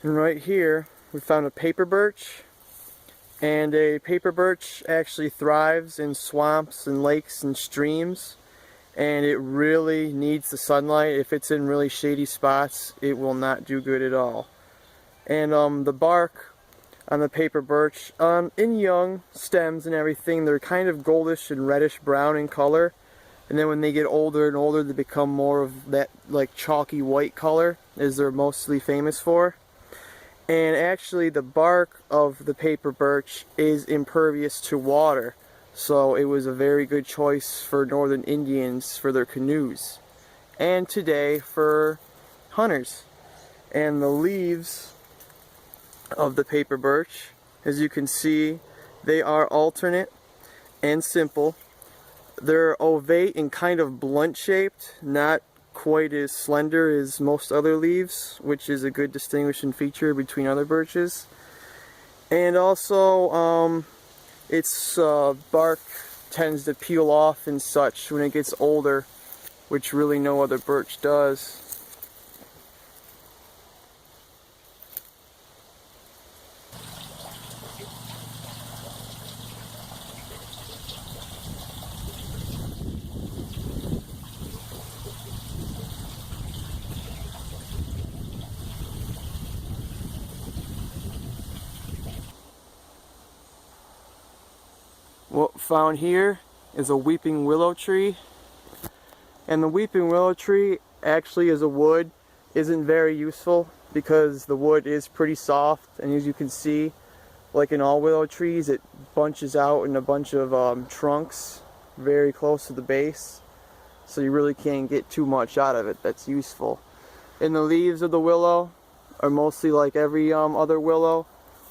And right here we found a paper birch, and a paper birch actually thrives in swamps and lakes and streams, and it really needs the sunlight. If it's in really shady spots, it will not do good at all. And the bark on the paper birch, in young stems and everything, they're kind of goldish and reddish brown in color, and then when they get older and older they become more of that like chalky white color, as they're mostly famous for. And actually the bark of the paper birch is impervious to water, so it was a very good choice for northern Indians for their canoes, and today for hunters. And the leaves of the paper birch, as you can see, they are alternate and simple. They're ovate and kind of blunt shaped, not quite as slender as most other leaves, which is a good distinguishing feature between other birches. And also its bark tends to peel off and such when it gets older, which really no other birch does. What found here is a weeping willow tree, and the weeping willow tree actually as a wood isn't very useful because the wood is pretty soft, and as you can see, like in all willow trees, it bunches out in a bunch of trunks very close to the base, so you really can't get too much out of it that's useful. And the leaves of the willow are mostly like every other willow,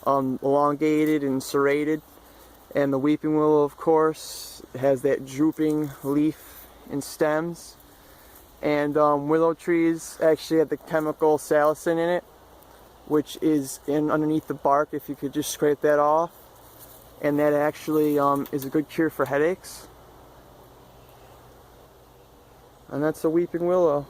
elongated and serrated. And the weeping willow, of course, has that drooping leaf and stems. And willow trees actually have the chemical salicin in it, which is underneath the bark if you could just scrape that off. And that actually is a good cure for headaches. And that's a weeping willow.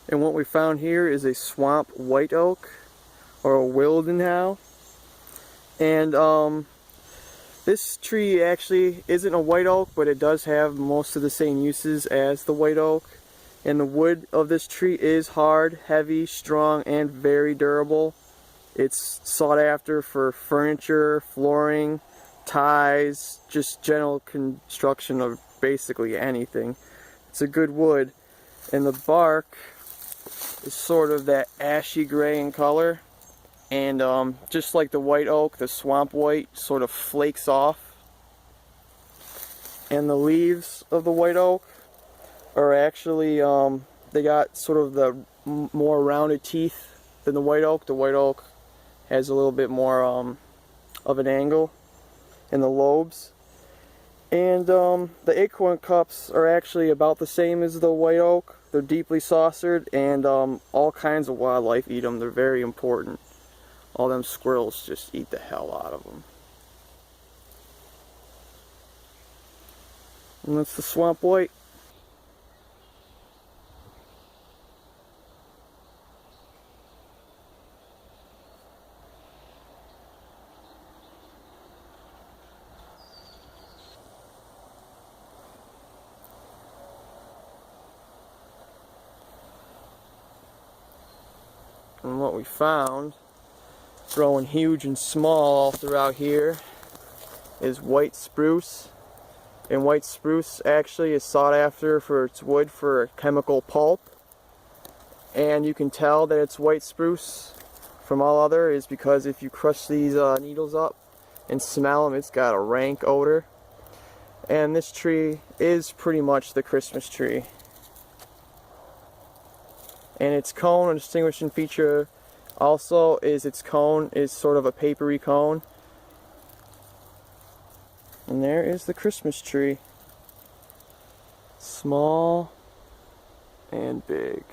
And what we found here is a swamp white oak, or a wildenhow. And this tree actually isn't a white oak, but it does have most of the same uses as the white oak. And the wood of this tree is hard, heavy, strong, and very durable. It's sought after for furniture, flooring, ties, just general construction of basically anything. It's a good wood. And the bark is sort of that ashy gray in color, and just like the white oak, the swamp white sort of flakes off. And the leaves of the white oak are actually they got sort of the more rounded teeth than the white oak. The white oak has a little bit more of an angle in the lobes. And the acorn cups are actually about the same as the white oak. They're deeply saucered, and all kinds of wildlife eat them. They're very important. All them squirrels just eat the hell out of them. And that's the swamp white. And what we found, growing huge and small all throughout here, is white spruce. And white spruce actually is sought after for its wood for chemical pulp. And you can tell that it's white spruce from all other is because if you crush these needles up and smell them, it's got a rank odor. And this tree is pretty much the Christmas tree. And its cone, a distinguishing feature also is its cone is sort of a papery cone. And there is the Christmas tree. Small and big.